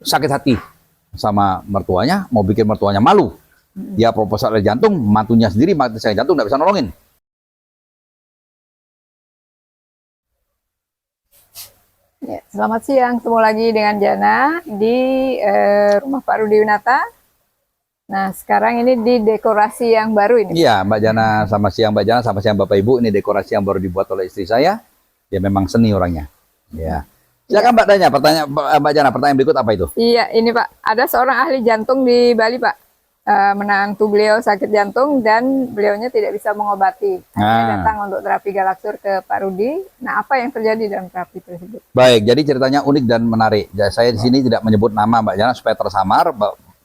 sakit hati sama mertuanya, mau bikin mertuanya malu. Dia proposal dari jantung, mantunya sendiri mati sakit jantung, nggak bisa nolongin. Ya, selamat siang, ketemu lagi dengan Jana di rumah Pak Rudi Winata. Nah, sekarang ini di dekorasi yang baru ini. Iya, Mbak Jana, sama siang Mbak Jana, sama siang Bapak Ibu. Ini dekorasi yang baru dibuat oleh istri saya. Dia memang seni orangnya. Ya. Silakan Mbak tanya, pertanyaan Mbak Jana, pertanyaan berikut apa itu? Iya, ini Pak, ada seorang ahli jantung di Bali Pak. Menantu beliau sakit jantung dan beliaunya tidak bisa mengobati. Akhirnya datang untuk terapi Galaksur ke Pak Rudi. Nah, apa yang terjadi dalam terapi tersebut? Baik, jadi ceritanya unik dan menarik. Saya di sini tidak menyebut nama Mbak Jana supaya tersamar,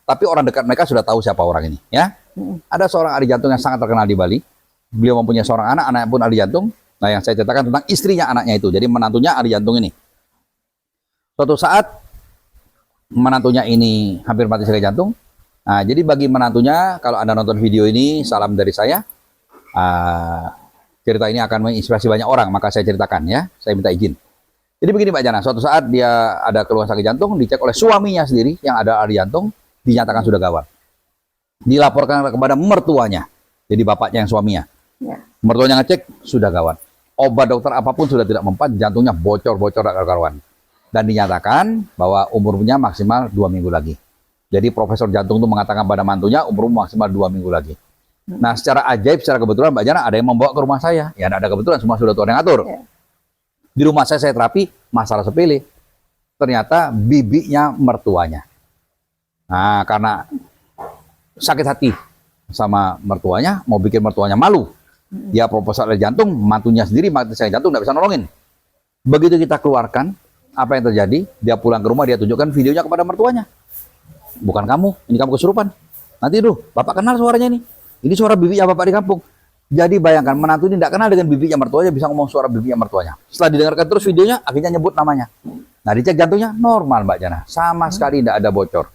tapi orang dekat mereka sudah tahu siapa orang ini. Ya, ada seorang ahli jantung yang sangat terkenal di Bali. Beliau mempunyai seorang anak, anaknya pun ahli jantung. Nah, yang saya ceritakan tentang istrinya anaknya itu. Jadi menantunya ahli jantung ini. Suatu saat menantunya ini hampir mati sakit jantung. Nah, jadi bagi menantunya, kalau Anda nonton video ini, salam dari saya. Cerita ini akan menginspirasi banyak orang, maka saya ceritakan ya. Saya minta izin. Jadi begini Mbak Jana, suatu saat dia ada keluhan sakit jantung, dicek oleh suaminya sendiri yang ada ahli jantung, dinyatakan sudah gawat. Dilaporkan kepada mertuanya, jadi bapaknya yang suaminya. Ya. Mertuanya ngecek, sudah gawat. Obat dokter apapun sudah tidak mempan, jantungnya bocor-bocor tak karuan. Dan dinyatakan bahwa umurnya maksimal 2 minggu lagi. Jadi profesor jantung itu mengatakan pada mantunya umur maksimal 2 minggu lagi. Nah, secara ajaib, secara kebetulan Mbak Jana ada yang membawa ke rumah saya. Ya, ada kebetulan, semua sudah Tuhan yang atur. Ya. Di rumah saya terapi, masalah sepele. Ternyata bibinya mertuanya. Nah, karena sakit hati sama mertuanya, mau bikin mertuanya malu. Dia proposal dari jantung, mantunya sendiri mati sakit jantung, nggak bisa nolongin. Begitu kita keluarkan, apa yang terjadi? Dia pulang ke rumah, dia tunjukkan videonya kepada mertuanya. Bukan kamu, ini kamu kesurupan. Nanti dulu, bapak kenal suaranya ini. Ini suara bibinya bapak di kampung. Jadi bayangkan, menantu ini tidak kenal dengan bibinya mertuanya, bisa ngomong suara bibinya mertuanya. Setelah didengarkan terus videonya, akhirnya nyebut namanya. Nah, dicek jantungnya normal Mbak Jana, sama sekali tidak ada bocor.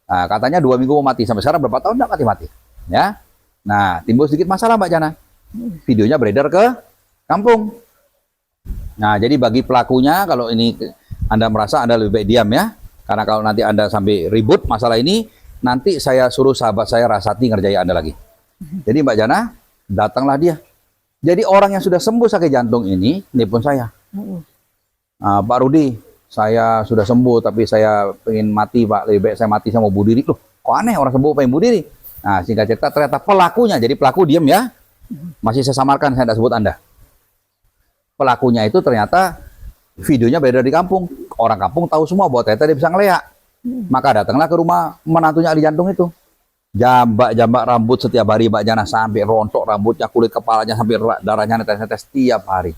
Nah, katanya 2 minggu mau mati, sampai sekarang berapa tahun tidak mati-mati. Ya. Nah, timbul sedikit masalah Mbak Jana. Videonya beredar ke kampung. Nah, jadi bagi pelakunya, kalau ini Anda merasa Anda lebih baik diam ya. Karena kalau nanti Anda sampai ribut masalah ini, nanti saya suruh sahabat saya Rasati ngerjai Anda lagi. Jadi Mbak Jana, datanglah dia. Jadi orang yang sudah sembuh sakit jantung ini, pun saya. Pak Rudi, saya sudah sembuh, tapi saya pengen mati Pak, lebih baik saya mati, saya mau bunuh diri. Loh, kok aneh orang sembuh pengen bunuh diri? Nah, singkat cerita ternyata pelakunya, jadi pelaku diam ya. Masih saya samarkan, saya tidak sebut Anda. Pelakunya itu ternyata videonya beredar di kampung. Orang kampung tahu semua bahwa ternyata dia bisa ngeleak. Maka datanglah ke rumah menantunya ahli jantung itu. Jambak-jambak rambut setiap hari Mbak Jana, sampai rontok rambutnya, kulit kepalanya sampai darahnya netes-netes setiap hari.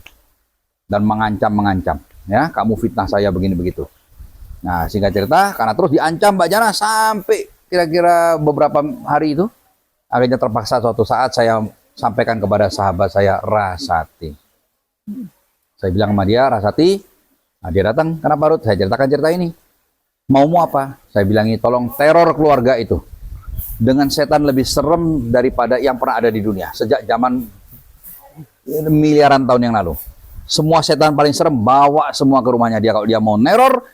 Dan mengancam-mengancam. Ya, kamu fitnah saya begini begitu. Nah, singkat cerita, karena terus diancam Mbak Jana sampai kira-kira beberapa hari itu, akhirnya terpaksa suatu saat saya sampaikan kepada sahabat saya Rasati. Saya bilang sama dia, Rasati, nah dia datang, kenapa Rut? Saya ceritakan cerita ini. Maumu apa? Saya bilang ini, tolong teror keluarga itu dengan setan lebih serem daripada yang pernah ada di dunia sejak zaman miliaran tahun yang lalu. Semua setan paling serem bawa semua ke rumahnya dia. Kalau dia mau neror,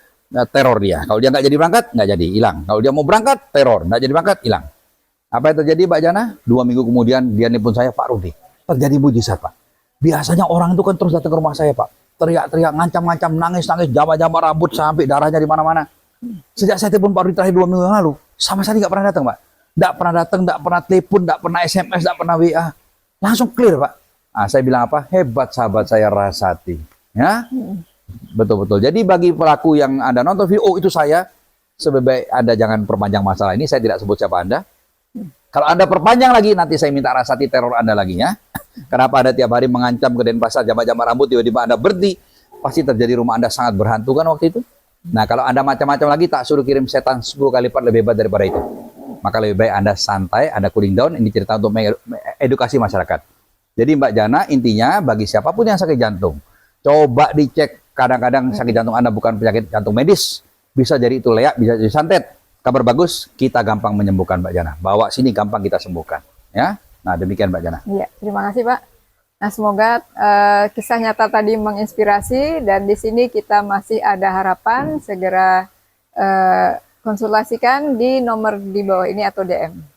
teror dia. Kalau dia nggak jadi berangkat, nggak jadi, hilang. Kalau dia mau berangkat, teror. Nggak jadi berangkat, hilang. Apa yang terjadi Mbak Jana? 2 minggu kemudian dia nelpon saya, Pak Rudi, terjadi mujizat Pak. Biasanya orang itu kan terus datang ke rumah saya Pak, teriak-teriak, ngancam-ngancam, nangis-nangis, jambak-jambak rambut sampai darahnya di mana-mana. Sejak saya telepon Pak Rudi terakhir 2 minggu yang lalu, sama sekali nggak pernah datang Pak. Nggak pernah datang, nggak pernah telepon, nggak pernah SMS, nggak pernah WA. Langsung clear Pak. Nah, saya bilang apa? Hebat sahabat saya Rasati. Ya, betul-betul. Jadi bagi pelaku yang Anda nonton video, oh itu saya, sebaik Anda jangan perpanjang masalah ini. Saya tidak sebut siapa Anda. Kalau Anda perpanjang lagi, nanti saya minta Rasati teror Anda lagi ya. Kenapa Anda tiap hari mengancam ke Denpasar, jambak-jambak rambut, tiba-tiba Anda berhenti, pasti terjadi rumah Anda sangat berhantu kan waktu itu. Nah, kalau Anda macam-macam lagi, tak suruh kirim setan 10 kali lipat lebih hebat daripada itu. Maka lebih baik Anda santai, Anda cooling down. Ini cerita untuk mengedukasi masyarakat. Jadi Mbak Jana, intinya bagi siapapun yang sakit jantung, coba dicek. Kadang-kadang sakit jantung Anda bukan penyakit jantung medis, bisa jadi itu leak, bisa jadi santet. Kabar bagus, kita gampang menyembuhkan Mbak Jana. Bawa sini gampang kita sembuhkan. Ya, nah demikian Mbak Jana. Iya, terima kasih Pak. Nah, semoga kisah nyata tadi menginspirasi dan di sini kita masih ada harapan segera konsultasikan di nomor di bawah ini atau DM.